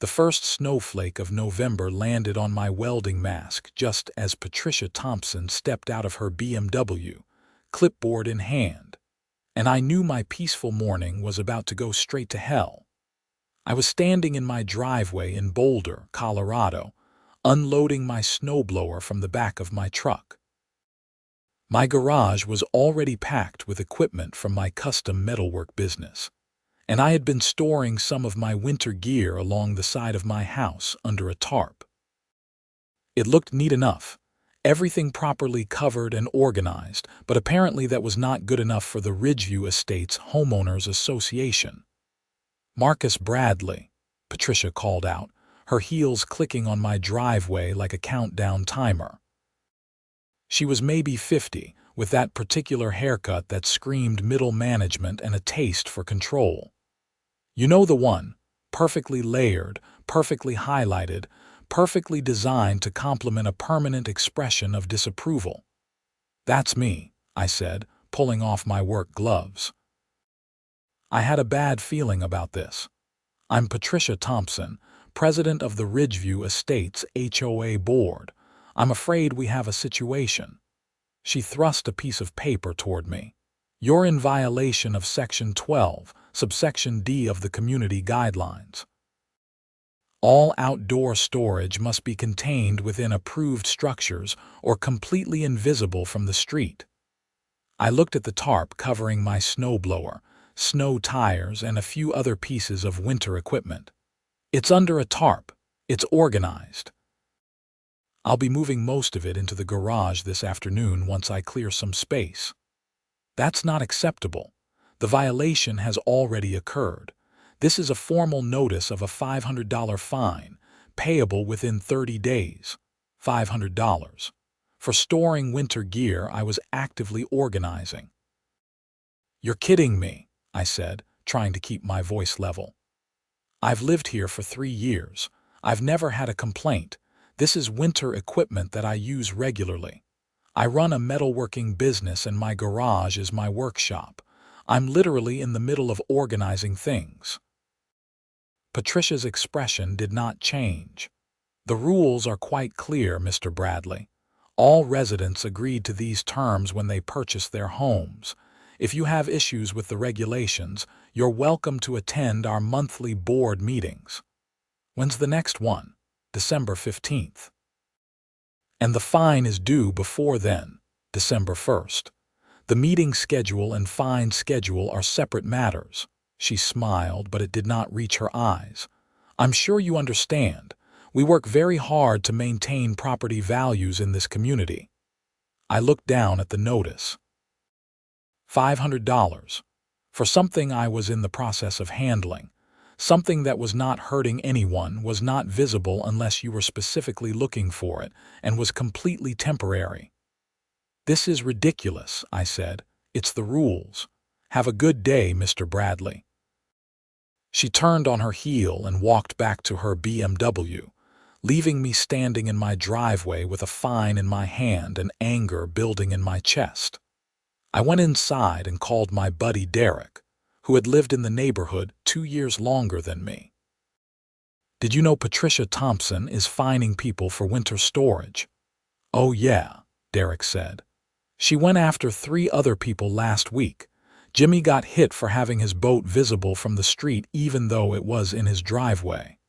The first snowflake of November landed on my welding mask just as Patricia Thompson stepped out of her BMW, clipboard in hand, and I knew my peaceful morning was about to go straight to hell. I was standing in my driveway in Boulder, Colorado, unloading my snowblower from the back of my truck. My garage was already packed with equipment from my custom metalwork business, and I had been storing some of my winter gear along the side of my house under a tarp. It looked neat enough, everything properly covered and organized, but apparently that was not good enough for the Ridgeview Estates Homeowners Association. "Marcus Bradley," Patricia called out, her heels clicking on my driveway like a countdown timer. She was maybe 50, with that particular haircut that screamed middle management and a taste for control. You know the one, perfectly layered, perfectly highlighted, perfectly designed to complement a permanent expression of disapproval. "That's me," I said, pulling off my work gloves. I had a bad feeling about this. I'm Patricia Thompson, president of the Ridgeview Estates HOA board. I'm afraid we have a situation. She thrust a piece of paper toward me. "You're in violation of Section 12, subsection D of the Community Guidelines. All outdoor storage must be contained within approved structures or completely invisible from the street." I looked at the tarp covering my snowblower, snow tires, and a few other pieces of winter equipment. "It's under a tarp. It's organized. I'll be moving most of it into the garage this afternoon once I clear some space." "That's not acceptable. The violation has already occurred. This is a formal notice of a $500 fine, payable within 30 days. $500. For storing winter gear I was actively organizing." "You're kidding me," I said, trying to keep my voice level. "I've lived here for 3 years. I've never had a complaint. This is winter equipment that I use regularly. I run a metalworking business and my garage is my workshop. I'm literally in the middle of organizing things." Patricia's expression did not change. "The rules are quite clear, Mr. Bradley. All residents agreed to these terms when they purchased their homes. If you have issues with the regulations, you're welcome to attend our monthly board meetings." "When's the next one?" "December 15th. "And the fine is due before then, December 1st. The meeting schedule and fine schedule are separate matters." She smiled, but it did not reach her eyes. "I'm sure you understand. We work very hard to maintain property values in this community." I looked down at the notice. $500. For something I was in the process of handling. Something that was not hurting anyone, was not visible unless you were specifically looking for it, and was completely temporary. "This is ridiculous," I said. "It's the rules. Have a good day, Mr. Bradley." She turned on her heel and walked back to her BMW, leaving me standing in my driveway with a fine in my hand and anger building in my chest. I went inside and called my buddy Derek, who had lived in the neighborhood 2 years longer than me. "Did you know Patricia Thompson is fining people for winter storage?" "Oh yeah," Derek said. "She went after 3 other people last week. Jimmy got hit for having his boat visible from the street even though it was in his driveway.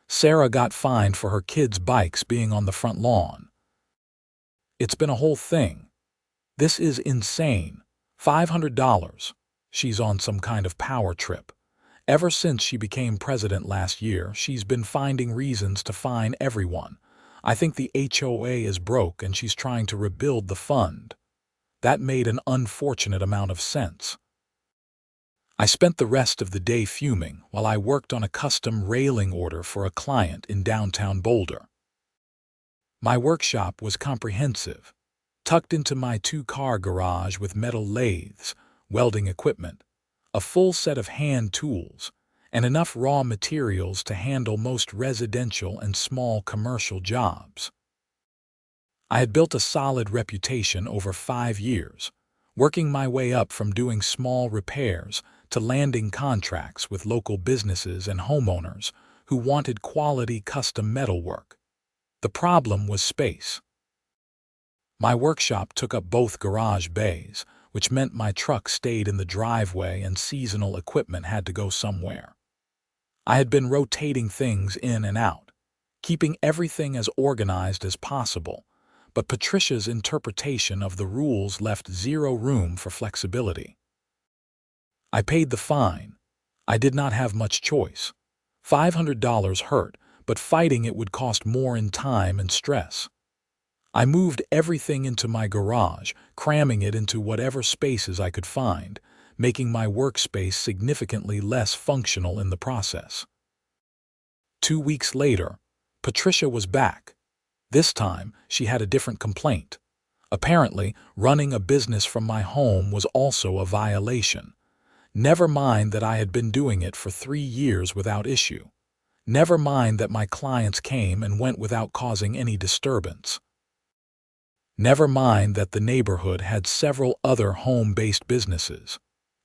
Sarah got fined for her kids' bikes being on the front lawn. It's been a whole thing. This is insane. $500. She's on some kind of power trip. Ever since she became president last year, she's been finding reasons to fine everyone. I think the HOA is broke and she's trying to rebuild the fund." That made an unfortunate amount of sense. I spent the rest of the day fuming while I worked on a custom railing order for a client in downtown Boulder. My workshop was comprehensive, tucked into my 2-car garage with metal lathes, welding equipment, a full set of hand tools, and enough raw materials to handle most residential and small commercial jobs. I had built a solid reputation over 5 years, working my way up from doing small repairs to landing contracts with local businesses and homeowners who wanted quality custom metalwork. The problem was space. My workshop took up both garage bays, which meant my truck stayed in the driveway and seasonal equipment had to go somewhere. I had been rotating things in and out, keeping everything as organized as possible, but Patricia's interpretation of the rules left zero room for flexibility. I paid the fine. I did not have much choice. $500 hurt, but fighting it would cost more in time and stress. I moved everything into my garage, cramming it into whatever spaces I could find, making my workspace significantly less functional in the process. 2 weeks later, Patricia was back. This time, she had a different complaint. Apparently, running a business from my home was also a violation. Never mind that I had been doing it for 3 years without issue. Never mind that my clients came and went without causing any disturbance. Never mind that the neighborhood had several other home-based businesses,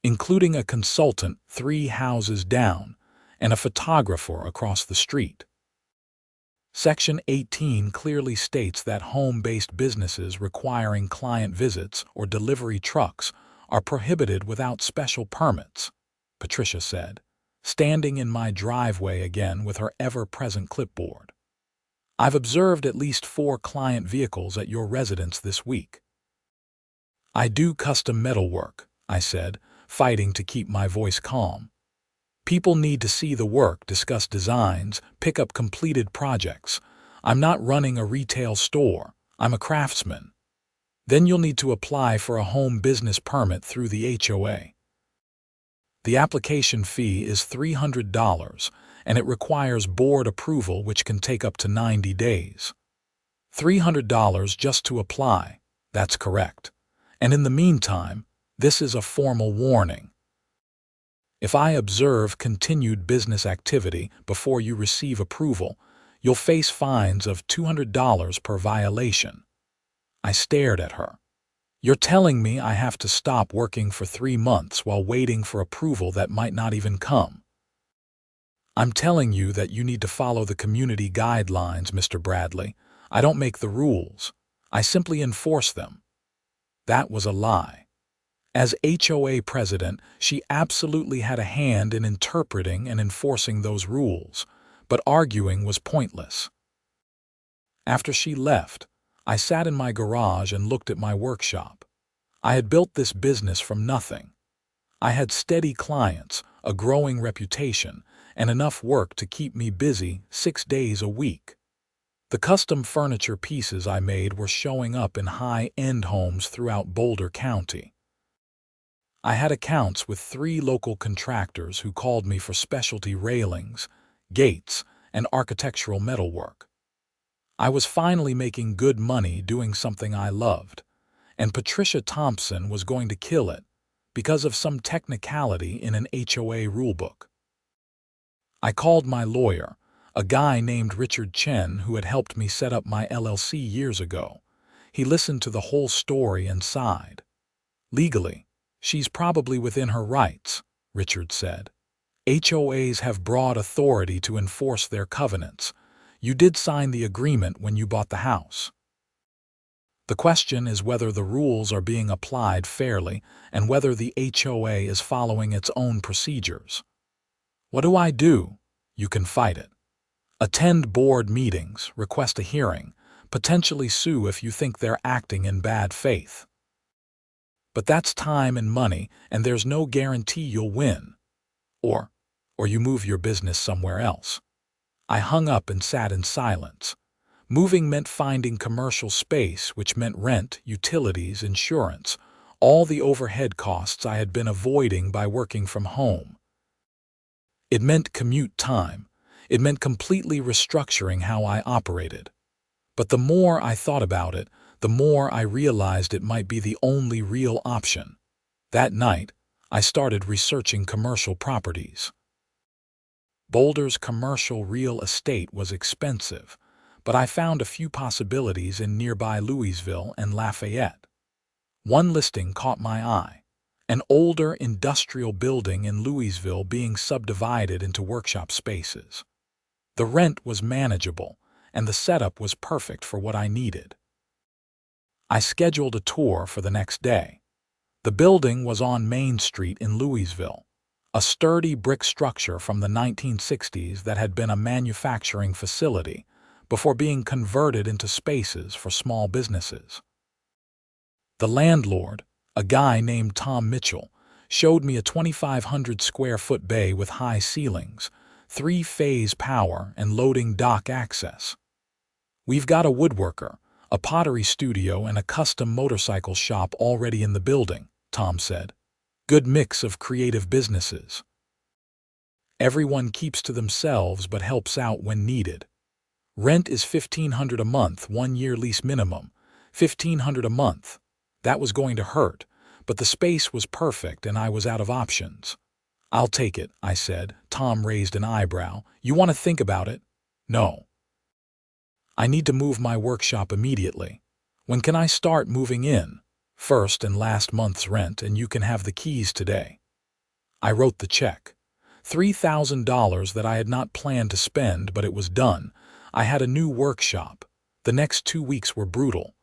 including a consultant 3 houses down and a photographer across the street. Section 18 clearly states that home-based businesses requiring client visits or delivery trucks are prohibited without special permits, Patricia said, standing in my driveway again with her ever-present clipboard. I've observed at least 4 client vehicles at your residence this week. I do custom metalwork, I said, fighting to keep my voice calm. People need to see the work, discuss designs, pick up completed projects. I'm not running a retail store. I'm a craftsman. Then you'll need to apply for a home business permit through the HOA. The application fee is $300, and it requires board approval, which can take up to 90 days. $300 just to apply, that's correct. And in the meantime, this is a formal warning. If I observe continued business activity before you receive approval, you'll face fines of $200 per violation. I stared at her. You're telling me I have to stop working for 3 months while waiting for approval that might not even come? I'm telling you that you need to follow the community guidelines, Mr. Bradley. I don't make the rules. I simply enforce them. That was a lie. As HOA president, she absolutely had a hand in interpreting and enforcing those rules, but arguing was pointless. After she left, I sat in my garage and looked at my workshop. I had built this business from nothing. I had steady clients, a growing reputation, and enough work to keep me busy 6 days a week. The custom furniture pieces I made were showing up in high-end homes throughout Boulder County. I had accounts with 3 local contractors who called me for specialty railings, gates, and architectural metalwork. I was finally making good money doing something I loved, and Patricia Thompson was going to kill it because of some technicality in an HOA rulebook. I called my lawyer, a guy named Richard Chen who had helped me set up my LLC years ago. He listened to the whole story and sighed. Legally, she's probably within her rights, Richard said. HOAs have broad authority to enforce their covenants. You did sign the agreement when you bought the house. The question is whether the rules are being applied fairly and whether the HOA is following its own procedures. What do I do? You can fight it. Attend board meetings, request a hearing, potentially sue if you think they're acting in bad faith. But that's time and money, and there's no guarantee you'll win. Or you move your business somewhere else. I hung up and sat in silence. Moving meant finding commercial space, which meant rent, utilities, insurance, all the overhead costs I had been avoiding by working from home. It meant commute time. It meant completely restructuring how I operated. But the more I thought about it, the more I realized it might be the only real option. That night, I started researching commercial properties. Boulder's commercial real estate was expensive, but I found a few possibilities in nearby Louisville and Lafayette. One listing caught my eye, an older industrial building in Louisville being subdivided into workshop spaces. The rent was manageable, and the setup was perfect for what I needed. I scheduled a tour for the next day. The building was on Main Street in Louisville, a sturdy brick structure from the 1960s that had been a manufacturing facility before being converted into spaces for small businesses. The landlord, a guy named Tom Mitchell, showed me a 2,500 square foot bay with high ceilings, 3-phase power, and loading dock access. "We've got a woodworker, a pottery studio, and a custom motorcycle shop already in the building," Tom said. "Good mix of creative businesses. Everyone keeps to themselves but helps out when needed. Rent is $1,500 a month, 1-year lease minimum. $1,500 a month. That was going to hurt, but the space was perfect and I was out of options." "I'll take it," I said. Tom raised an eyebrow. "You want to think about it?" "No. I need to move my workshop immediately. When can I start moving in?" "First and last month's rent, and you can have the keys today." I wrote the check. $3,000 that I had not planned to spend, but it was done. I had a new workshop. The next 2 weeks were brutal.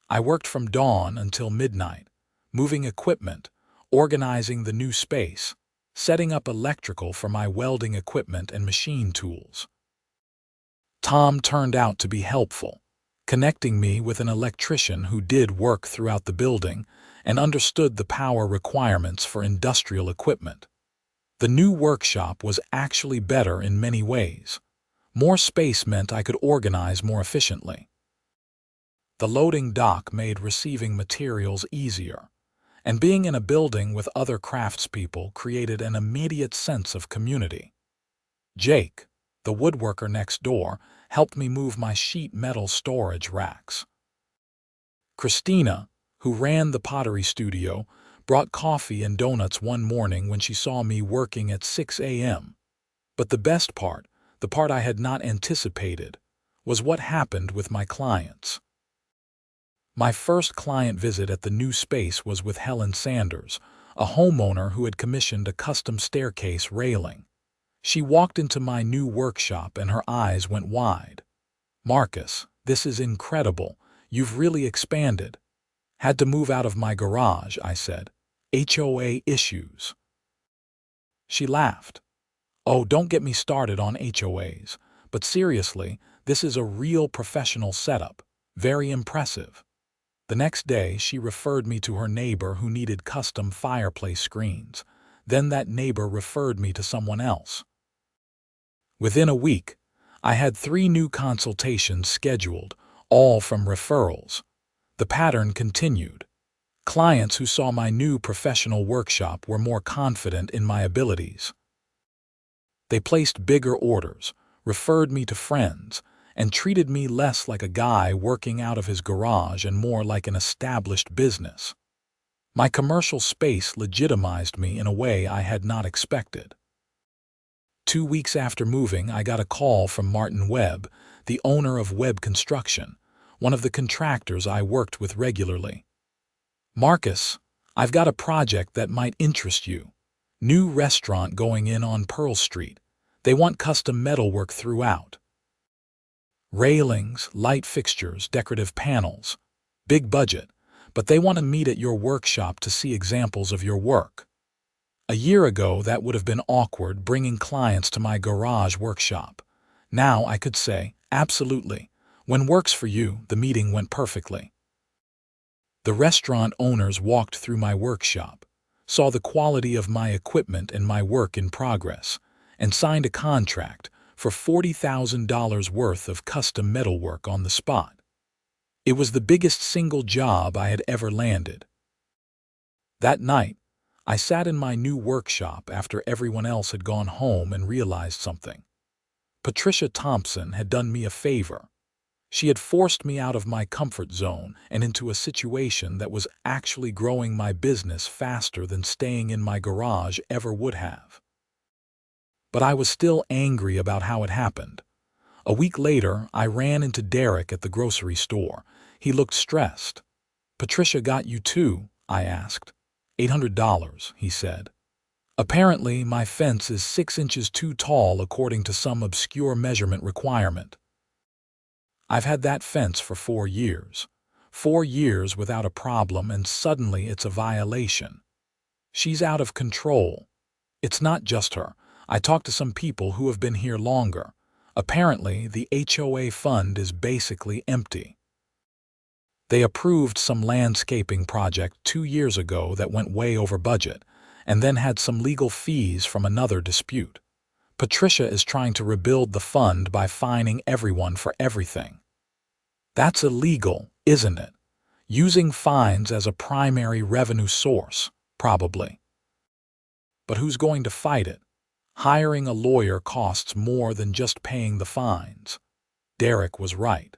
I worked from dawn until midnight, moving equipment, organizing the new space, setting up electrical for my welding equipment and machine tools. Tom turned out to be helpful, connecting me with an electrician who did work throughout the building and understood the power requirements for industrial equipment. The new workshop was actually better in many ways. More space meant I could organize more efficiently. The loading dock made receiving materials easier, and being in a building with other craftspeople created an immediate sense of community. Jake, the woodworker next door, helped me move my sheet metal storage racks. Christina, who ran the pottery studio, brought coffee and donuts one morning when she saw me working at 6 a.m. But the best part, the part I had not anticipated, was what happened with my clients. My first client visit at the new space was with Helen Sanders, a homeowner who had commissioned a custom staircase railing. She walked into my new workshop and her eyes went wide. "Marcus, this is incredible. You've really expanded." "Had to move out of my garage," I said. "HOA issues." She laughed. "Oh, don't get me started on HOAs. But seriously, this is a real professional setup. Very impressive." The next day, she referred me to her neighbor who needed custom fireplace screens. Then that neighbor referred me to someone else. Within a week, I had 3 new consultations scheduled, all from referrals. The pattern continued. Clients who saw my new professional workshop were more confident in my abilities. They placed bigger orders, referred me to friends, and treated me less like a guy working out of his garage and more like an established business. My commercial space legitimized me in a way I had not expected. 2 weeks after moving, I got a call from Martin Webb, the owner of Webb Construction, one of the contractors I worked with regularly. "Marcus, I've got a project that might interest you. New restaurant going in on Pearl Street. They want custom metalwork throughout. Railings, light fixtures, decorative panels. Big budget, but they want to meet at your workshop to see examples of your work." A year ago, that would have been awkward bringing clients to my garage workshop. Now I could say, "Absolutely. When works for you." The meeting went perfectly. The restaurant owners walked through my workshop, saw the quality of my equipment and my work in progress, and signed a contract for $40,000 worth of custom metalwork on the spot. It was the biggest single job I had ever landed. That night, I sat in my new workshop after everyone else had gone home and realized something. Patricia Thompson had done me a favor. She had forced me out of my comfort zone and into a situation that was actually growing my business faster than staying in my garage ever would have. But I was still angry about how it happened. A week later, I ran into Derek at the grocery store. He looked stressed. "Patricia got you too?" I asked. $800, he said. Apparently, my fence is 6 inches too tall according to some obscure measurement requirement. I've had that fence for 4 years. 4 years without a problem, and suddenly it's a violation. She's out of control. It's not just her. I talked to some people who have been here longer. Apparently, the HOA fund is basically empty. They approved some landscaping project 2 years ago that went way over budget, and then had some legal fees from another dispute. Patricia is trying to rebuild the fund by fining everyone for everything. That's illegal, isn't it? Using fines as a primary revenue source, probably. But who's going to fight it? Hiring a lawyer costs more than just paying the fines. Derek was right.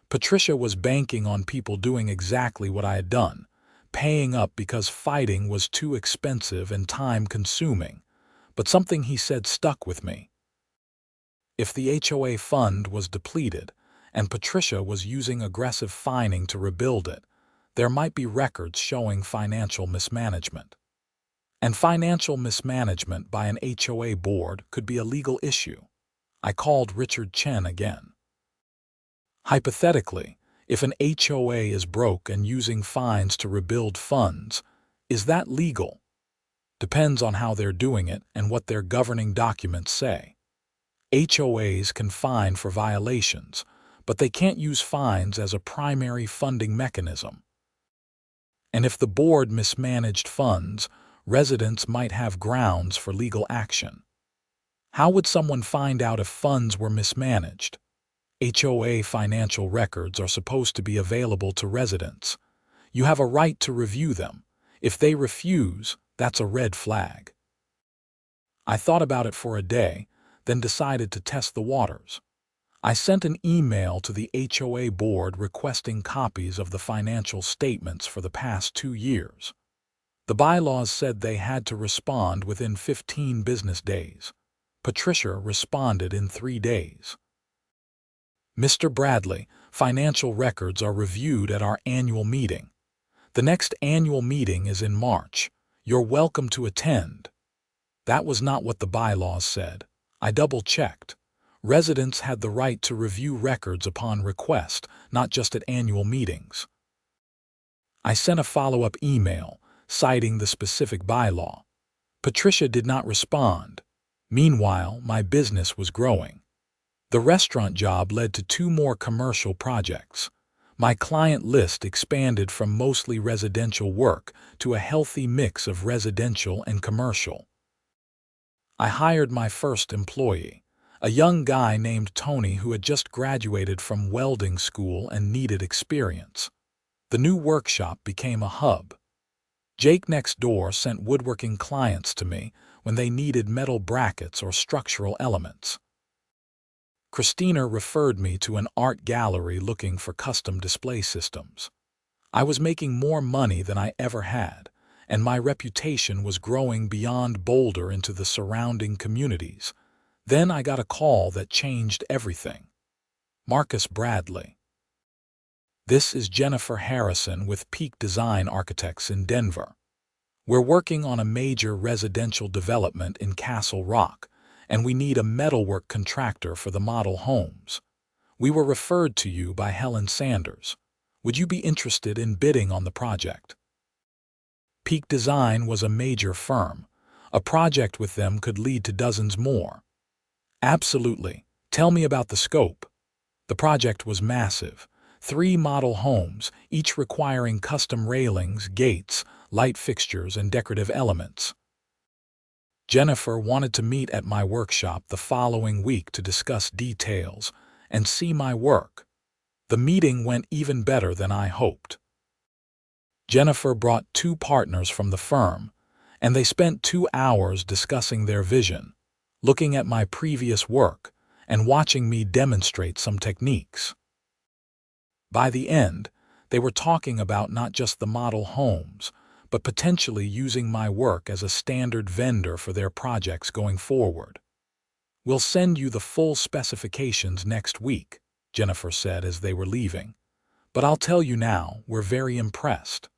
Patricia was banking on people doing exactly what I had done, paying up because fighting was too expensive and time-consuming. But something he said stuck with me. If the HOA fund was depleted, and Patricia was using aggressive fining to rebuild it, there might be records showing financial mismanagement. And financial mismanagement by an HOA board could be a legal issue. I called Richard Chen again. Hypothetically, if an HOA is broke and using fines to rebuild funds, is that legal? Depends on how they're doing it and what their governing documents say. HOAs can fine for violations, but they can't use fines as a primary funding mechanism. And if the board mismanaged funds, residents might have grounds for legal action. How would someone find out if funds were mismanaged? HOA financial records are supposed to be available to residents. You have a right to review them. If they refuse, that's a red flag. I thought about it for a day, then decided to test the waters. I sent an email to the HOA board requesting copies of the financial statements for the past 2 years. The bylaws said they had to respond within 15 business days. Patricia responded in 3 days. Mr. Bradley, financial records are reviewed at our annual meeting. The next annual meeting is in March. You're welcome to attend. That was not what the bylaws said. I double-checked. Residents had the right to review records upon request, not just at annual meetings. I sent a follow-up email, citing the specific bylaw. Patricia did not respond. Meanwhile, my business was growing. The restaurant job led to 2 more commercial projects. My client list expanded from mostly residential work to a healthy mix of residential and commercial. I hired my first employee, a young guy named Tony who had just graduated from welding school and needed experience. The new workshop became a hub. Jake next door sent woodworking clients to me when they needed metal brackets or structural elements. Christina referred me to an art gallery looking for custom display systems. I was making more money than I ever had, and my reputation was growing beyond Boulder into the surrounding communities. Then I got a call that changed everything. Marcus Bradley. This is Jennifer Harrison with Peak Design Architects in Denver. We're working on a major residential development in Castle Rock, and we need a metalwork contractor for the model homes. We were referred to you by Helen Sanders. Would you be interested in bidding on the project? Peak Design was a major firm. A project with them could lead to dozens more. Absolutely. Tell me about the scope. The project was massive. 3 model homes, each requiring custom railings, gates, light fixtures, and decorative elements. Jennifer wanted to meet at my workshop the following week to discuss details and see my work. The meeting went even better than I hoped. Jennifer brought 2 partners from the firm, and they spent 2 hours discussing their vision, looking at my previous work, and watching me demonstrate some techniques. By the end, they were talking about not just the model homes, but potentially using my work as a standard vendor for their projects going forward. We'll send you the full specifications next week, Jennifer said as they were leaving. But I'll tell you now, we're very impressed.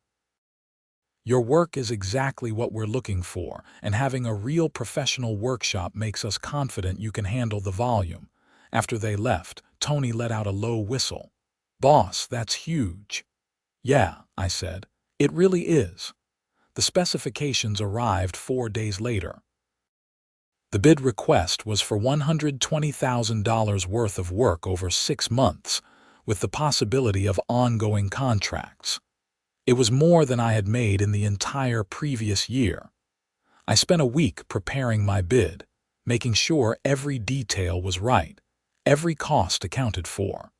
Your work is exactly what we're looking for, and having a real professional workshop makes us confident you can handle the volume." After they left, Tony let out a low whistle. "Boss, that's huge." "Yeah," I said. "It really is." The specifications arrived 4 days later. The bid request was for $120,000 worth of work over 6 months, with the possibility of ongoing contracts. It was more than I had made in the entire previous year. I spent a week preparing my bid, making sure every detail was right, every cost accounted for.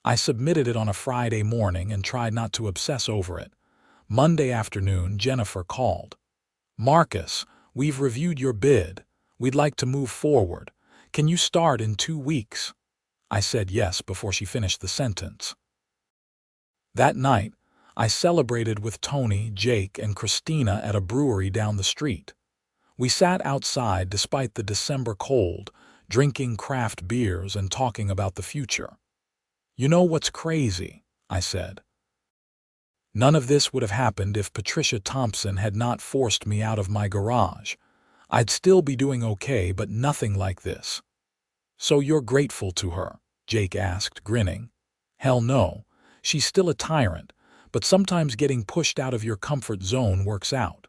I submitted it on a Friday morning and tried not to obsess over it. Monday afternoon, Jennifer called. "Marcus, we've reviewed your bid. We'd like to move forward. Can you start in 2 weeks?" I said yes before she finished the sentence. That night, I celebrated with Tony, Jake, and Christina at a brewery down the street. We sat outside despite the December cold, drinking craft beers and talking about the future. "You know what's crazy?" I said. "None of this would have happened if Patricia Thompson had not forced me out of my garage. I'd still be doing okay, but nothing like this." "So you're grateful to her?" Jake asked, grinning. "Hell no. She's still a tyrant, but sometimes getting pushed out of your comfort zone works out."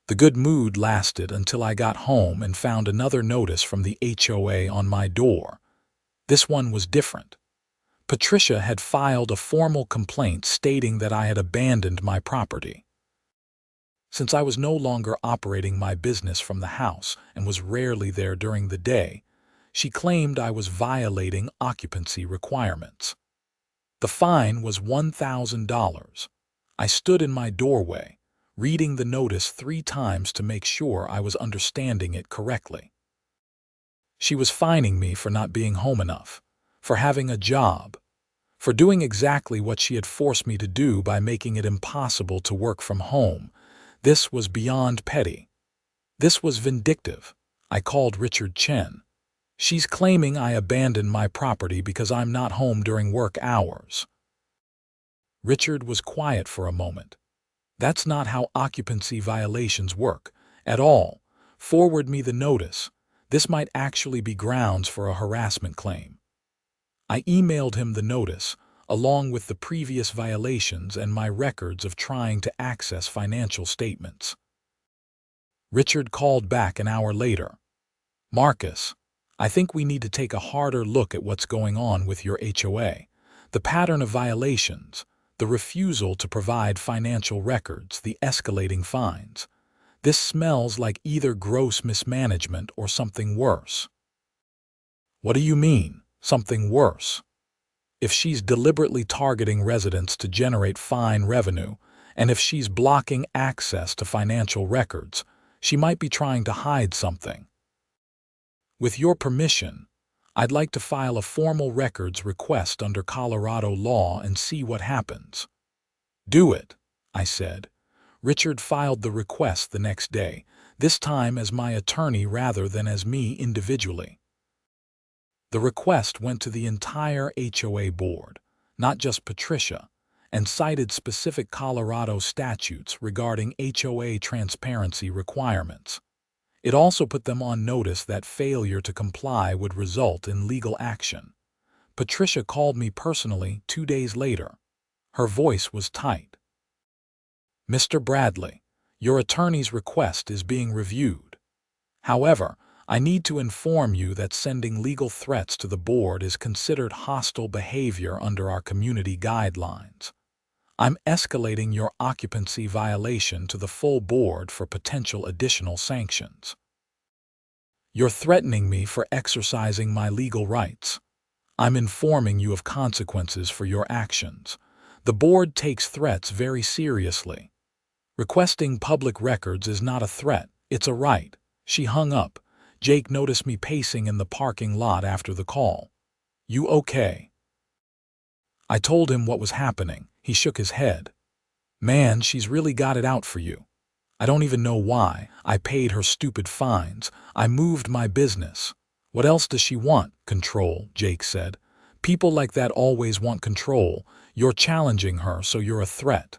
The good mood lasted until I got home and found another notice from the HOA on my door. This one was different. Patricia had filed a formal complaint stating that I had abandoned my property. Since I was no longer operating my business from the house and was rarely there during the day, she claimed I was violating occupancy requirements. The fine was $1,000. I stood in my doorway, reading the notice 3 times to make sure I was understanding it correctly. She was fining me for not being home enough, for having a job, for doing exactly what she had forced me to do by making it impossible to work from home. This was beyond petty. This was vindictive. I called Richard Chen. "She's claiming I abandoned my property because I'm not home during work hours." Richard was quiet for a moment. "That's not how occupancy violations work at all. Forward me the notice. This might actually be grounds for a harassment claim." I emailed him the notice, along with the previous violations and my records of trying to access financial statements. Richard called back an hour later. "Marcus, I think we need to take a harder look at what's going on with your HOA. The pattern of violations, the refusal to provide financial records, the escalating fines. This smells like either gross mismanagement or something worse." "What do you mean, something worse?" "If she's deliberately targeting residents to generate fine revenue, and if she's blocking access to financial records, she might be trying to hide something. With your permission, I'd like to file a formal records request under Colorado law and see what happens." "Do it," I said. Richard filed the request the next day, this time as my attorney rather than as me individually. The request went to the entire HOA board, not just Patricia, and cited specific Colorado statutes regarding HOA transparency requirements. It also put them on notice that failure to comply would result in legal action. Patricia called me personally 2 days later. Her voice was tight. "Mr. Bradley, your attorney's request is being reviewed. However, I need to inform you that sending legal threats to the board is considered hostile behavior under our community guidelines. I'm escalating your occupancy violation to the full board for potential additional sanctions. You're threatening me for exercising my legal rights. I'm informing you of consequences for your actions. The board takes threats very seriously. Requesting public records is not a threat, it's a right." She hung up. Jake noticed me pacing in the parking lot after the call. "You okay?" I told him what was happening. He shook his head. "Man, she's really got it out for you. I don't even know why. I paid her stupid fines. I moved my business. What else does she want?" "Control," Jake said. "People like that always want control. You're challenging her, so you're a threat."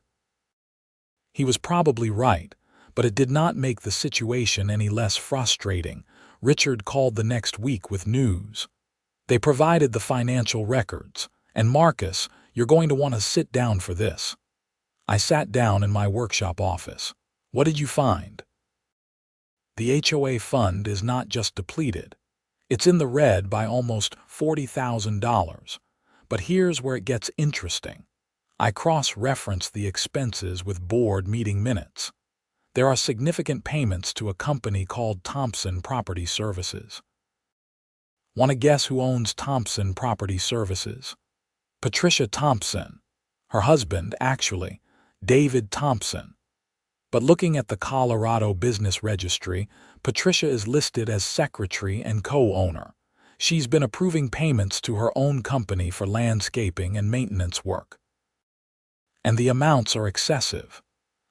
He was probably right, but it did not make the situation any less frustrating. Richard called the next week with news. They provided the financial records. And Marcus, you're going to want to sit down for this. I sat down in my workshop office. What did you find? The HOA fund is not just depleted. It's in the red by almost $40,000. But here's where it gets interesting. I cross-referenced the expenses with board meeting minutes. There are significant payments to a company called Thompson Property Services. Want to guess who owns Thompson Property Services? Patricia Thompson. Her husband, actually, David Thompson. But looking at the Colorado Business Registry, Patricia is listed as secretary and co-owner. She's been approving payments to her own company for landscaping and maintenance work. And the amounts are excessive.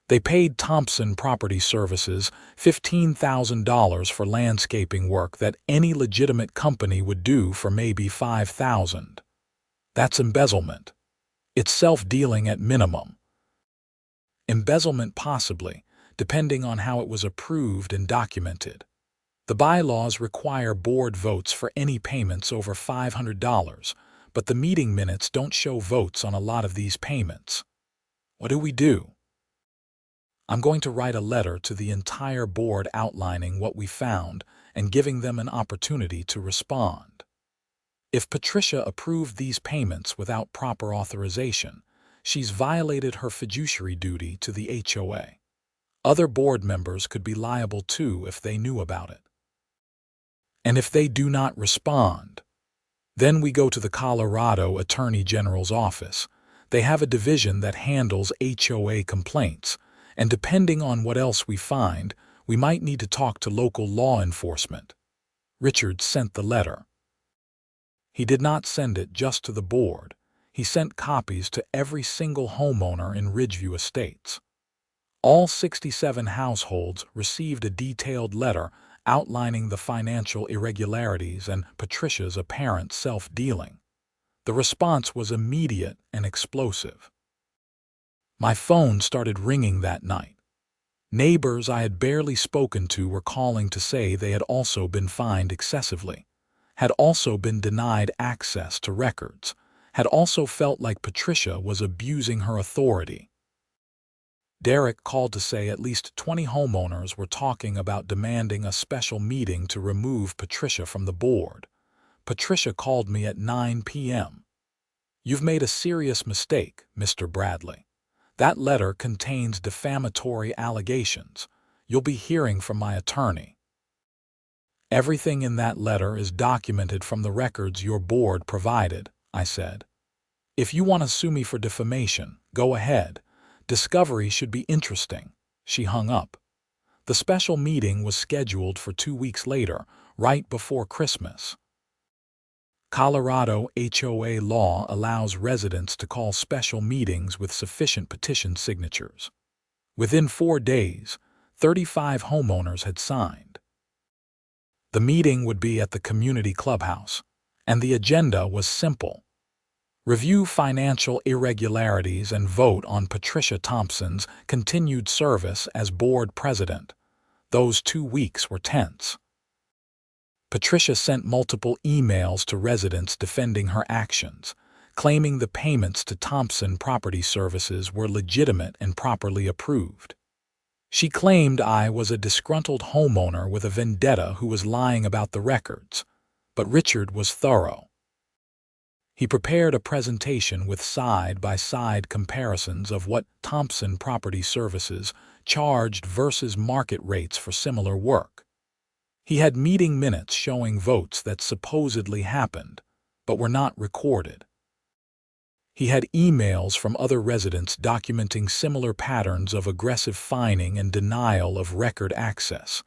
They paid Thompson Property Services $15,000 for landscaping work that any legitimate company would do for maybe $5,000. That's embezzlement. It's self-dealing at minimum. Embezzlement possibly, depending on how it was approved and documented. The bylaws require board votes for any payments over $500, but the meeting minutes don't show votes on a lot of these payments. What do we do? I'm going to write a letter to the entire board outlining what we found and giving them an opportunity to respond. If Patricia approved these payments without proper authorization, she's violated her fiduciary duty to the HOA. Other board members could be liable too if they knew about it. And if they do not respond, then we go to the Colorado Attorney General's office. They have a division that handles HOA complaints, and depending on what else we find, we might need to talk to local law enforcement. Richard sent the letter. He did not send it just to the board. He sent copies to every single homeowner in Ridgeview Estates. All 67 households received a detailed letter outlining the financial irregularities and Patricia's apparent self-dealing. The response was immediate and explosive. My phone started ringing that night. Neighbors I had barely spoken to were calling to say they had also been fined excessively, had also been denied access to records, had also felt like Patricia was abusing her authority. Derek called to say at least 20 homeowners were talking about demanding a special meeting to remove Patricia from the board. Patricia called me at 9 p.m. "You've made a serious mistake, Mr. Bradley. That letter contains defamatory allegations. You'll be hearing from my attorney. Everything in that letter is documented from the records your board provided," I said. "If you want to sue me for defamation, go ahead. Discovery should be interesting." She hung up. The special meeting was scheduled for 2 weeks later, right before Christmas. Colorado HOA law allows residents to call special meetings with sufficient petition signatures. Within 4 days, 35 homeowners had signed. The meeting would be at the community clubhouse, and the agenda was simple. Review financial irregularities and vote on Patricia Thompson's continued service as board president. Those 2 weeks were tense. Patricia sent multiple emails to residents defending her actions, claiming the payments to Thompson Property Services were legitimate and properly approved. She claimed I was a disgruntled homeowner with a vendetta who was lying about the records, but Richard was thorough. He prepared a presentation with side-by-side comparisons of what Thompson Property Services charged versus market rates for similar work. He had meeting minutes showing votes that supposedly happened, but were not recorded. He had emails from other residents documenting similar patterns of aggressive fining and denial of record access.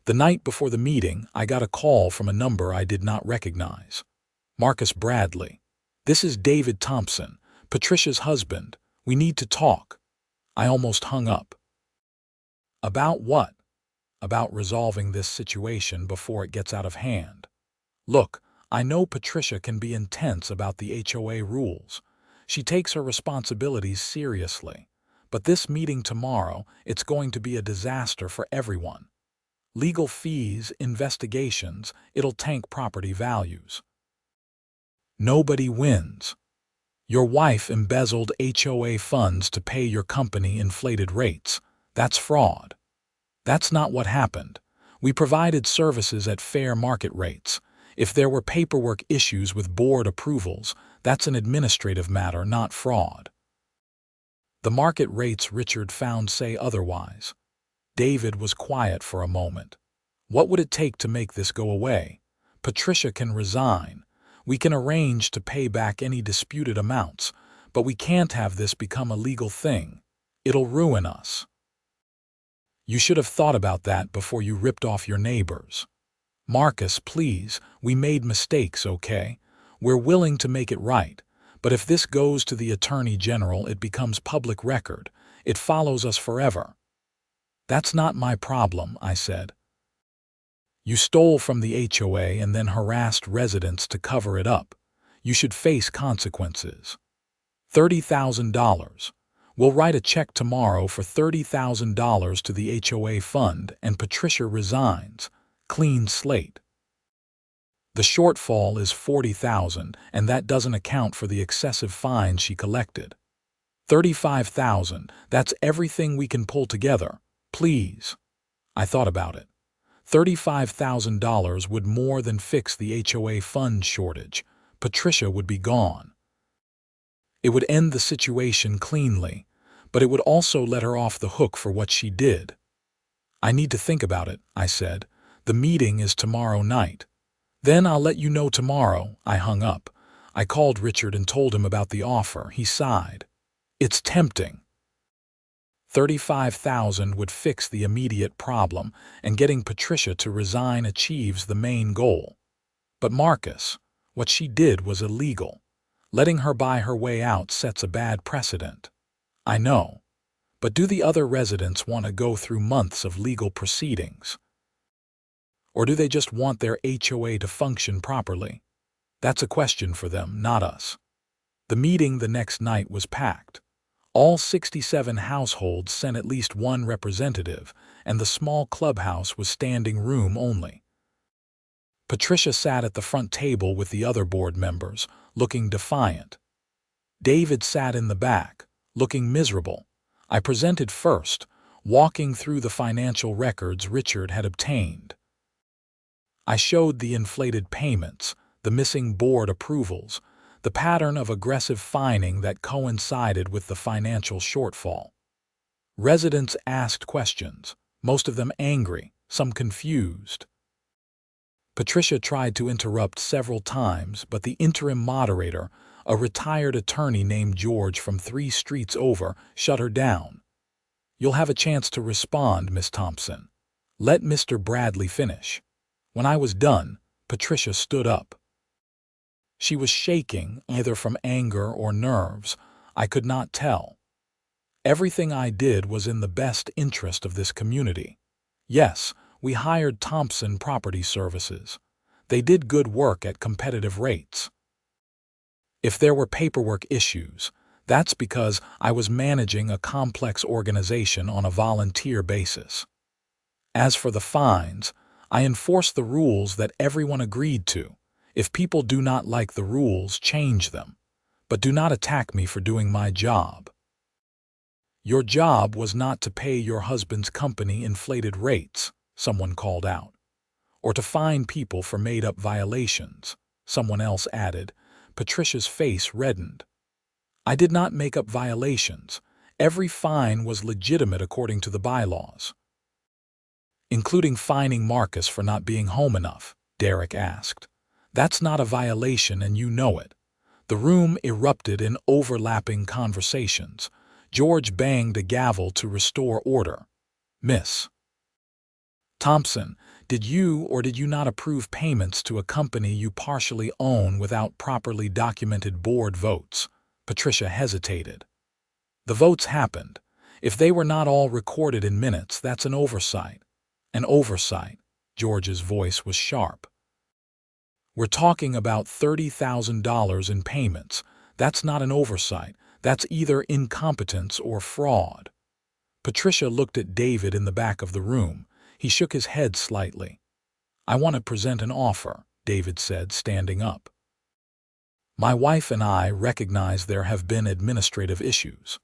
The night before the meeting, I got a call from a number I did not recognize. "Marcus Bradley. This is David Thompson, Patricia's husband. We need to talk." I almost hung up. "About what?" "About resolving this situation before it gets out of hand. Look, I know Patricia can be intense about the HOA rules. She takes her responsibilities seriously. But this meeting tomorrow, it's going to be a disaster for everyone. Legal fees, investigations, it'll tank property values. Nobody wins. Your wife embezzled HOA funds to pay your company inflated rates. That's fraud. That's not what happened. We provided services at fair market rates. If there were paperwork issues with board approvals, that's an administrative matter, not fraud. The market rates Richard found say otherwise. David was quiet for a moment. What would it take to make this go away? Patricia can resign. We can arrange to pay back any disputed amounts, but we can't have this become a legal thing. It'll ruin us. You should have thought about that before you ripped off your neighbors. Marcus, please, we made mistakes, okay? We're willing to make it right, but if this goes to the Attorney General, it becomes public record. It follows us forever. That's not my problem, I said. You stole from the HOA and then harassed residents to cover it up. You should face consequences. $30,000. We'll write a check tomorrow for $30,000 to the HOA fund and Patricia resigns. Clean slate. The shortfall is $40,000, and that doesn't account for the excessive fine she collected. $35,000, that's everything we can pull together. Please. I thought about it. $35,000 would more than fix the HOA fund shortage. Patricia would be gone. It would end the situation cleanly, but it would also let her off the hook for what she did. I need to think about it, I said. The meeting is tomorrow night. Then I'll let you know tomorrow. I hung up. I called Richard and told him about the offer. He sighed. It's tempting. $35,000 would fix the immediate problem, and getting Patricia to resign achieves the main goal. But Marcus, what she did was illegal. Letting her buy her way out sets a bad precedent. I know. But do the other residents want to go through months of legal proceedings? Or do they just want their HOA to function properly? That's a question for them, not us. The meeting the next night was packed. All 67 households sent at least one representative, and the small clubhouse was standing room only. Patricia sat at the front table with the other board members, looking defiant. David sat in the back, looking miserable. I presented first, walking through the financial records Richard had obtained. I showed the inflated payments, the missing board approvals, the pattern of aggressive fining that coincided with the financial shortfall. Residents asked questions, most of them angry, some confused. Patricia tried to interrupt several times, but the interim moderator, a retired attorney named George from 3 streets over, shut her down. You'll have a chance to respond, Miss Thompson. Let Mr. Bradley finish. When I was done, Patricia stood up. She was shaking, either from anger or nerves. I could not tell. Everything I did was in the best interest of this community. Yes, we hired Thompson Property Services. They did good work at competitive rates. If there were paperwork issues, that's because I was managing a complex organization on a volunteer basis. As for the fines, I enforced the rules that everyone agreed to. If people do not like the rules, change them. But do not attack me for doing my job. Your job was not to pay your husband's company inflated rates, someone called out. Or to fine people for made-up violations, someone else added. Patricia's face reddened. I did not make up violations. Every fine was legitimate according to the bylaws. Including fining Marcus for not being home enough, Derek asked. That's not a violation and you know it. The room erupted in overlapping conversations. George banged a gavel to restore order. Miss Thompson, did you or did you not approve payments to a company you partially own without properly documented board votes? Patricia hesitated. The votes happened. If they were not all recorded in minutes, that's an oversight. An oversight. George's voice was sharp. We're talking about $30,000 in payments. That's not an oversight. That's either incompetence or fraud. Patricia looked at David in the back of the room. He shook his head slightly. I want to present an offer, David said, standing up. My wife and I recognize there have been administrative issues.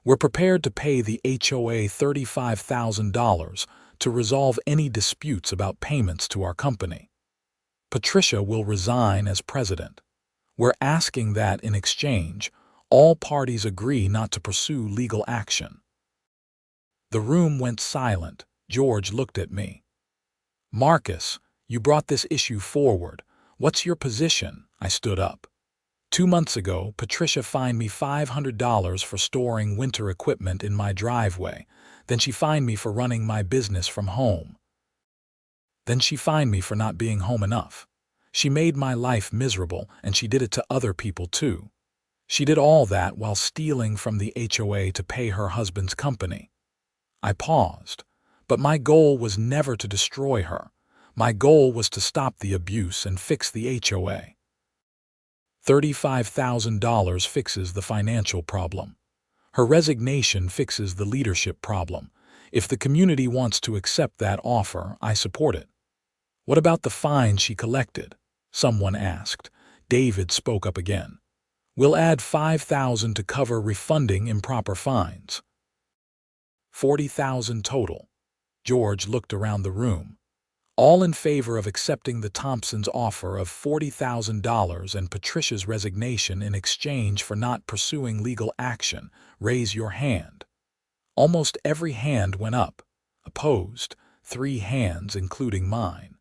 We're prepared to pay the HOA $35,000 to resolve any disputes about payments to our company. Patricia will resign as president. We're asking that in exchange, all parties agree not to pursue legal action. The room went silent. George looked at me. Marcus, you brought this issue forward. What's your position? I stood up. 2 months ago, Patricia fined me $500 for storing winter equipment in my driveway. Then she fined me for running my business from home. Then she fined me for not being home enough. She made my life miserable, and she did it to other people too. She did all that while stealing from the HOA to pay her husband's company. I paused, but my goal was never to destroy her. My goal was to stop the abuse and fix the HOA. $35,000 fixes the financial problem. Her resignation fixes the leadership problem. If the community wants to accept that offer, I support it. What about the fine she collected? Someone asked. David spoke up again. We'll add $5,000 to cover refunding improper fines. $40,000 total. George looked around the room. All in favor of accepting the Thompsons' offer of $40,000 and Patricia's resignation in exchange for not pursuing legal action, raise your hand. Almost every hand went up. Opposed, 3 hands, including mine.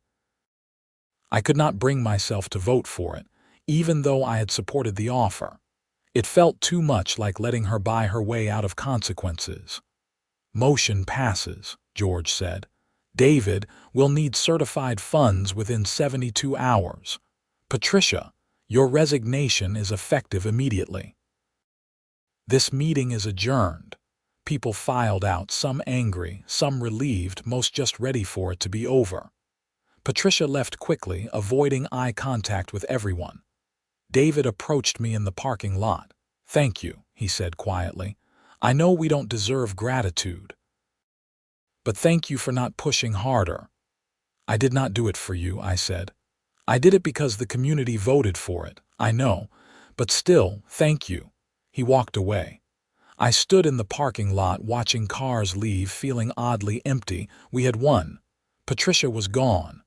I could not bring myself to vote for it, even though I had supported the offer. It felt too much like letting her buy her way out of consequences. Motion passes, George said. David, we'll need certified funds within 72 hours. Patricia, your resignation is effective immediately. This meeting is adjourned. People filed out, some angry, some relieved, most just ready for it to be over. Patricia left quickly, avoiding eye contact with everyone. David approached me in the parking lot. Thank you, he said quietly. I know we don't deserve gratitude. But thank you for not pushing harder. I did not do it for you, I said. I did it because the community voted for it, I know. But still, thank you. He walked away. I stood in the parking lot watching cars leave, feeling oddly empty. We had won. Patricia was gone.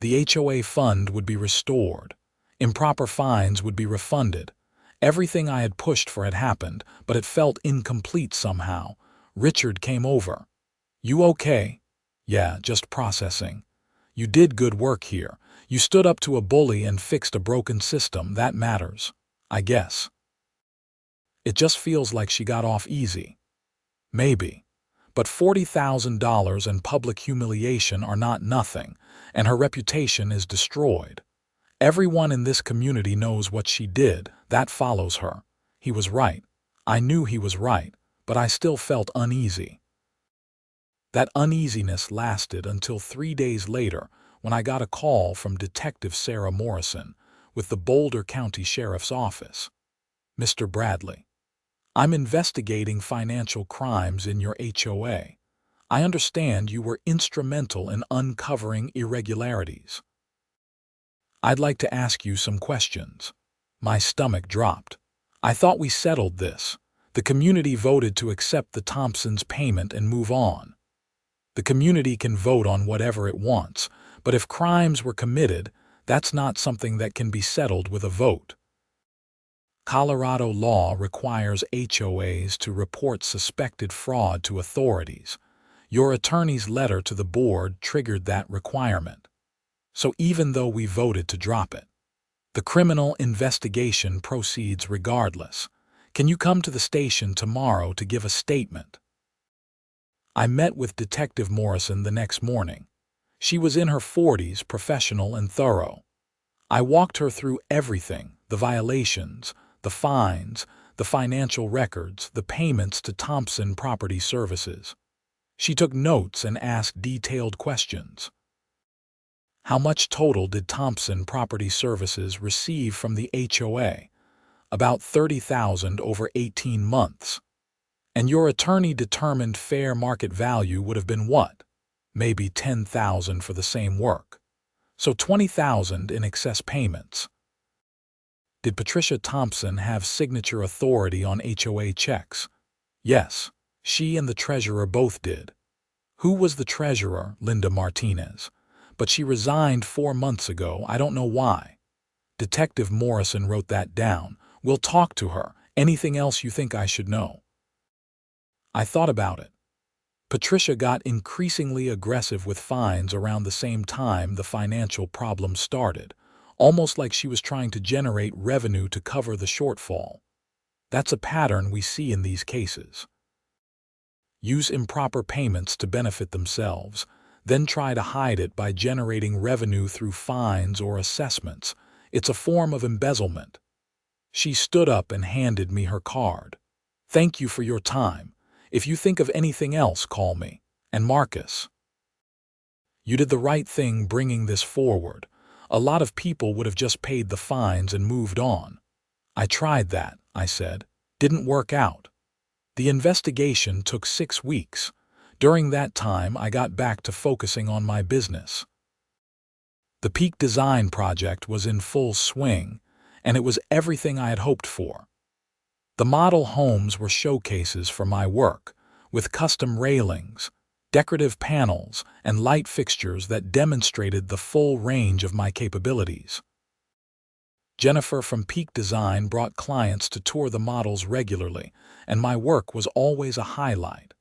The HOA fund would be restored. Improper fines would be refunded. Everything I had pushed for had happened, but it felt incomplete somehow. Richard came over. You okay? Yeah, just processing. You did good work here. You stood up to a bully and fixed a broken system. That matters, I guess. It just feels like she got off easy. Maybe. But $40,000 and public humiliation are not nothing, and her reputation is destroyed. Everyone in this community knows what she did. That follows her. He was right. I knew he was right, but I still felt uneasy. That uneasiness lasted until 3 days later when I got a call from Detective Sarah Morrison with the Boulder County Sheriff's Office. Mr. Bradley, I'm investigating financial crimes in your HOA. I understand you were instrumental in uncovering irregularities. I'd like to ask you some questions. My stomach dropped. I thought we settled this. The community voted to accept the Thompsons' payment and move on. The community can vote on whatever it wants, but if crimes were committed, that's not something that can be settled with a vote. Colorado law requires HOAs to report suspected fraud to authorities. Your attorney's letter to the board triggered that requirement. So even though we voted to drop it, the criminal investigation proceeds regardless. Can you come to the station tomorrow to give a statement? I met with Detective Morrison the next morning. She was in her 40s, professional and thorough. I walked her through everything, the violations, the fines, the financial records, the payments to Thompson Property Services. She took notes and asked detailed questions. How much total did Thompson Property Services receive from the HOA? about $30,000 over 18 months. And your attorney determined fair market value would have been what? Maybe $10,000 for the same work. So $20,000 in excess payments. Did Patricia Thompson have signature authority on HOA checks? Yes, she and the treasurer both did. Who was the treasurer? Linda Martinez. But she resigned 4 months ago. I don't know why. Detective Morrison wrote that down. We'll talk to her. Anything else you think I should know? I thought about it. Patricia got increasingly aggressive with fines around the same time the financial problem started, almost like she was trying to generate revenue to cover the shortfall. That's a pattern we see in these cases. Use improper payments to benefit themselves, then try to hide it by generating revenue through fines or assessments. It's a form of embezzlement. She stood up and handed me her card. Thank you for your time. If you think of anything else, call me. And Marcus. You did the right thing bringing this forward. A lot of people would have just paid the fines and moved on. I tried that, I said. Didn't work out. The investigation took 6 weeks. During that time, I got back to focusing on my business. The Peak Design project was in full swing, and it was everything I had hoped for. The model homes were showcases for my work, with custom railings, decorative panels, and light fixtures that demonstrated the full range of my capabilities. Jennifer from Peak Design brought clients to tour the models regularly, and my work was always a highlight.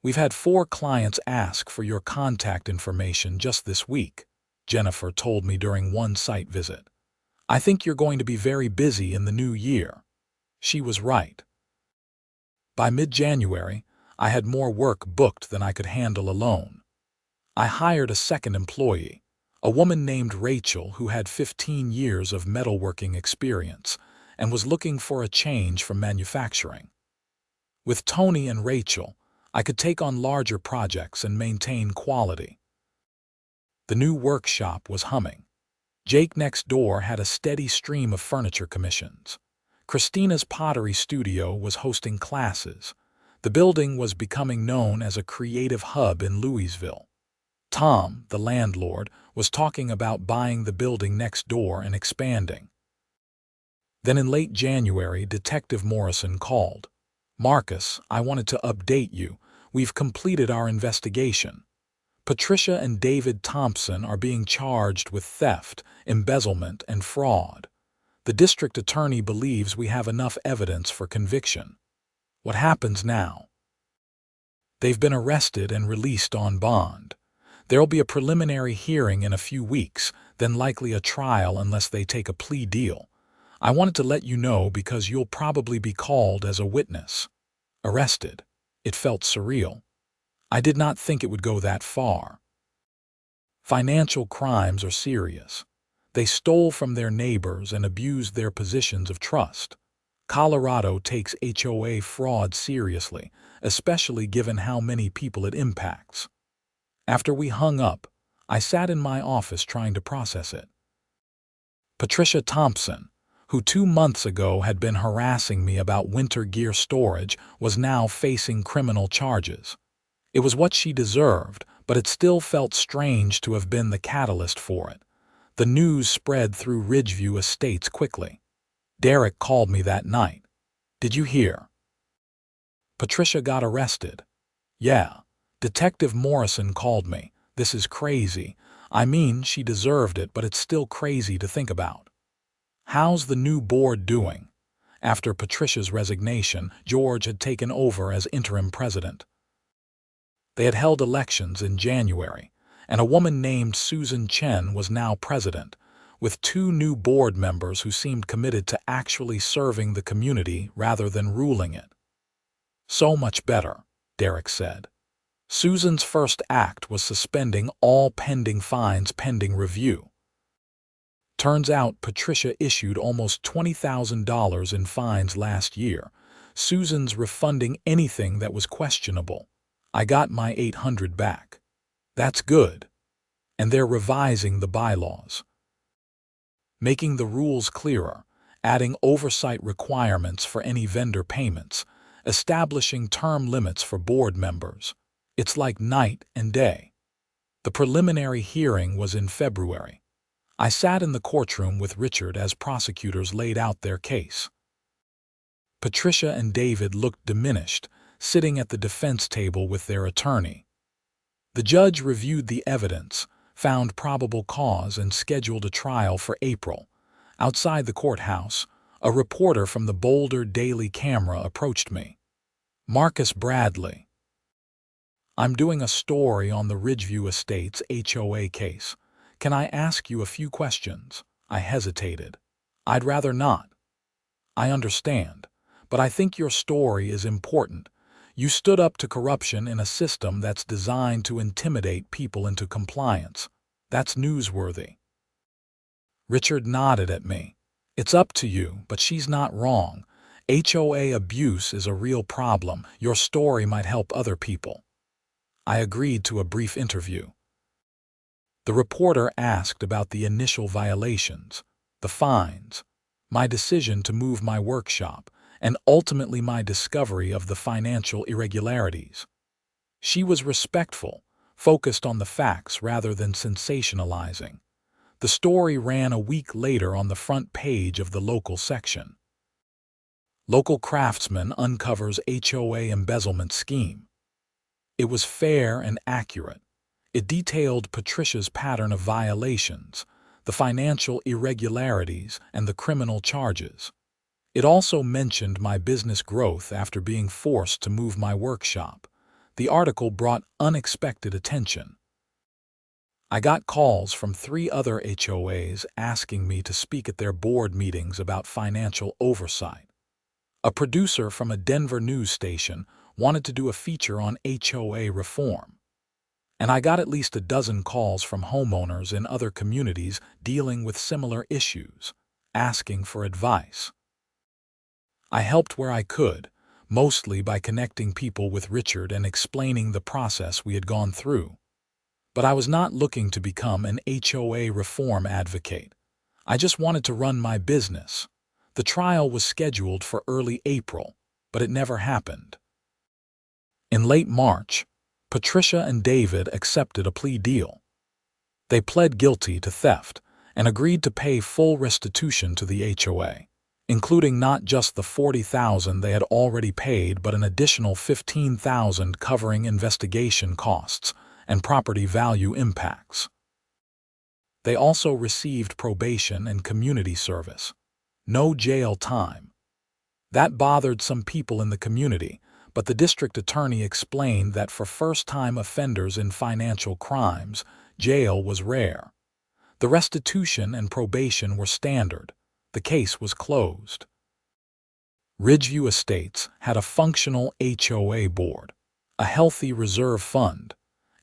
We've had 4 clients ask for your contact information just this week, Jennifer told me during one site visit. I think you're going to be very busy in the new year. She was right. By mid-January, I had more work booked than I could handle alone. I hired a second employee, a woman named Rachel who had 15 years of metalworking experience and was looking for a change from manufacturing. With Tony and Rachel, I could take on larger projects and maintain quality. The new workshop was humming. Jake next door had a steady stream of furniture commissions. Christina's pottery studio was hosting classes. The building was becoming known as a creative hub in Louisville. Tom, the landlord, was talking about buying the building next door and expanding. Then in late January, Detective Morrison called. Marcus, I wanted to update you. We've completed our investigation. Patricia and David Thompson are being charged with theft, embezzlement, and fraud. The district attorney believes we have enough evidence for conviction. What happens now? They've been arrested and released on bond. There'll be a preliminary hearing in a few weeks, then likely a trial unless they take a plea deal. I wanted to let you know because you'll probably be called as a witness. Arrested. It felt surreal. I did not think it would go that far. Financial crimes are serious. They stole from their neighbors and abused their positions of trust. Colorado takes HOA fraud seriously, especially given how many people it impacts. After we hung up, I sat in my office trying to process it. Patricia Thompson, who 2 months ago had been harassing me about winter gear storage, was now facing criminal charges. It was what she deserved, but it still felt strange to have been the catalyst for it. The news spread through Ridgeview Estates quickly. Derek called me that night. Did you hear? Patricia got arrested. Yeah. Detective Morrison called me. This is crazy. I mean, she deserved it, but it's still crazy to think about. How's the new board doing? After Patricia's resignation, George had taken over as interim president. They had held elections in January, and a woman named Susan Chen was now president, with 2 new board members who seemed committed to actually serving the community rather than ruling it. So much better, Derek said. Susan's first act was suspending all pending fines pending review. Turns out Patricia issued almost $20,000 in fines last year. Susan's refunding anything that was questionable. I got my $800 back. That's good. And they're revising the bylaws, making the rules clearer, adding oversight requirements for any vendor payments, establishing term limits for board members. It's like night and day. The preliminary hearing was in February. I sat in the courtroom with Richard as prosecutors laid out their case. Patricia and David looked diminished, sitting at the defense table with their attorney. The judge reviewed the evidence, found probable cause, and scheduled a trial for April. Outside the courthouse, a reporter from the Boulder Daily Camera approached me. "Marcus Bradley. I'm doing a story on the Ridgeview Estates HOA case. Can I ask you a few questions?" I hesitated. "I'd rather not." "I understand, but I think your story is important. You stood up to corruption in a system that's designed to intimidate people into compliance. That's newsworthy." Richard nodded at me. "It's up to you, but she's not wrong. HOA abuse is a real problem. Your story might help other people." I agreed to a brief interview. The reporter asked about the initial violations, the fines, my decision to move my workshop, and ultimately my discovery of the financial irregularities. She was respectful, focused on the facts rather than sensationalizing. The story ran a week later on the front page of the local section. Local craftsman uncovers HOA embezzlement scheme. It was fair and accurate. It detailed Patricia's pattern of violations, the financial irregularities, and the criminal charges. It also mentioned my business growth after being forced to move my workshop. The article brought unexpected attention. I got calls from 3 other HOAs asking me to speak at their board meetings about financial oversight. A producer from a Denver news station wanted to do a feature on HOA reform. And I got at least a dozen calls from homeowners in other communities dealing with similar issues, asking for advice. I helped where I could, mostly by connecting people with Richard and explaining the process we had gone through. But I was not looking to become an HOA reform advocate. I just wanted to run my business. The trial was scheduled for early April, but it never happened. In late March, Patricia and David accepted a plea deal. They pled guilty to theft and agreed to pay full restitution to the HOA, including not just the $40,000 they had already paid, but an additional $15,000 covering investigation costs and property value impacts. They also received probation and community service. No jail time. That bothered some people in the community, but the district attorney explained that for first-time offenders in financial crimes, jail was rare. The restitution and probation were standard. The case was closed. Ridgeview Estates had a functional HOA board, a healthy reserve fund,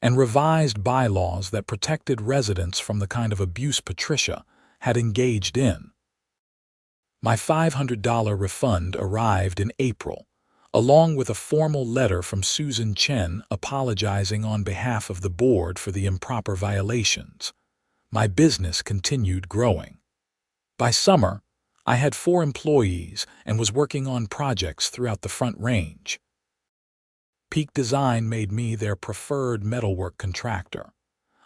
and revised bylaws that protected residents from the kind of abuse Patricia had engaged in. My $500 refund arrived in April, along with a formal letter from Susan Chen apologizing on behalf of the board for the improper violations. My business continued growing. By summer, I had 4 employees and was working on projects throughout the Front Range. Peak Design made me their preferred metalwork contractor.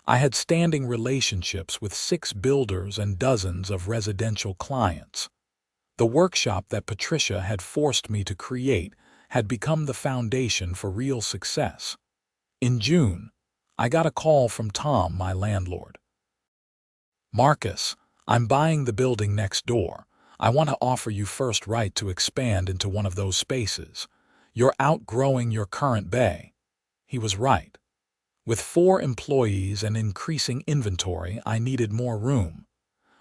I had standing relationships with 6 builders and dozens of residential clients. The workshop that Patricia had forced me to create had become the foundation for real success. In June, I got a call from Tom, my landlord. "Marcus, I'm buying the building next door. I want to offer you first right to expand into one of those spaces. You're outgrowing your current bay." He was right. With 4 employees and increasing inventory, I needed more room.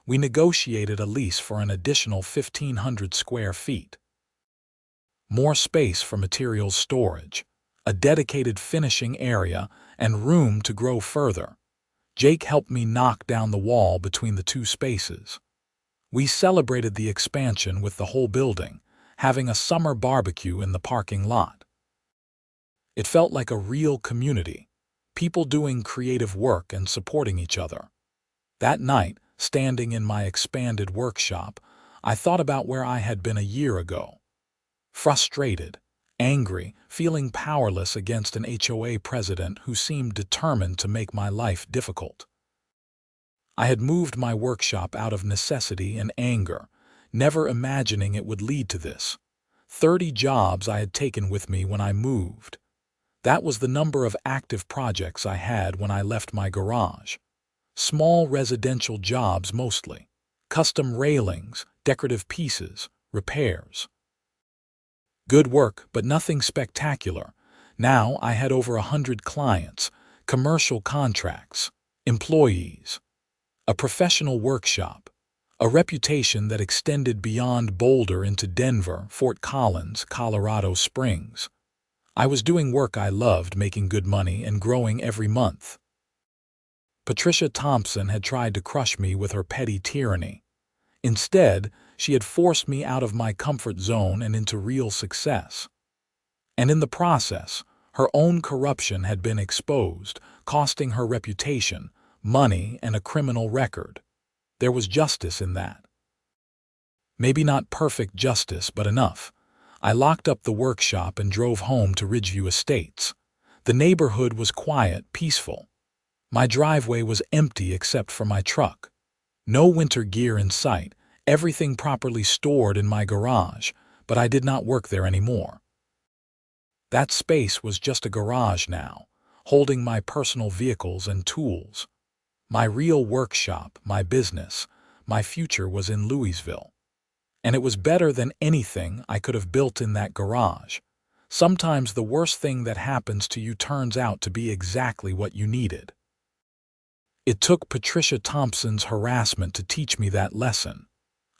We negotiated a lease for an additional 1,500 square feet. More space for materials storage, a dedicated finishing area, and room to grow further. Jake helped me knock down the wall between the 2 spaces. We celebrated the expansion with the whole building, having a summer barbecue in the parking lot. It felt like a real community, people doing creative work and supporting each other. That night, standing in my expanded workshop, I thought about where I had been a year ago. Frustrated, angry, feeling powerless against an HOA president who seemed determined to make my life difficult. I had moved my workshop out of necessity and anger, never imagining it would lead to this. 30 jobs I had taken with me when I moved. That was the number of active projects I had when I left my garage. Small residential jobs mostly. Custom railings, decorative pieces, repairs. Good work, but nothing spectacular. Now I had over 100 clients, commercial contracts, employees, a professional workshop, a reputation that extended beyond Boulder into Denver, Fort Collins, Colorado Springs. I was doing work I loved, making good money and growing every month. Patricia Thompson had tried to crush me with her petty tyranny. Instead, she had forced me out of my comfort zone and into real success. And in the process, her own corruption had been exposed, costing her reputation, money, and a criminal record. There was justice in that. Maybe not perfect justice, but enough. I locked up the workshop and drove home to Ridgeview Estates. The neighborhood was quiet, peaceful. My driveway was empty except for my truck. No winter gear in sight, everything properly stored in my garage, but I did not work there anymore. That space was just a garage now, holding my personal vehicles and tools. My real workshop, my business, my future was in Louisville. And it was better than anything I could have built in that garage. Sometimes the worst thing that happens to you turns out to be exactly what you needed. It took Patricia Thompson's harassment to teach me that lesson.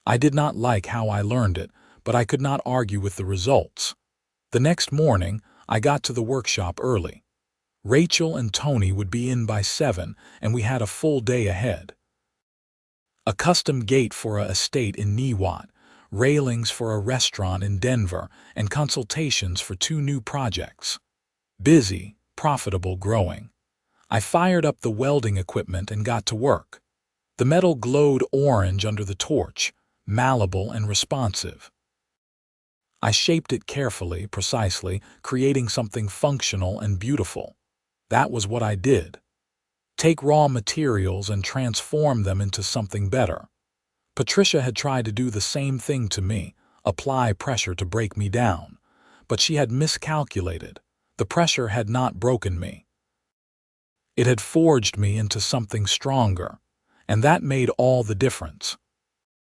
I did not like how I learned it, but I could not argue with the results. The next morning, I got to the workshop early. Rachel and Tony would be in by 7, and we had a full day ahead. A custom gate for a estate in Niwot, railings for a restaurant in Denver, and consultations for 2 new projects. Busy, profitable, growing. I fired up the welding equipment and got to work. The metal glowed orange under the torch, malleable and responsive. I shaped it carefully, precisely, creating something functional and beautiful. That was what I did. Take raw materials and transform them into something better. Patricia had tried to do the same thing to me, apply pressure to break me down. But she had miscalculated. The pressure had not broken me. It had forged me into something stronger, and that made all the difference.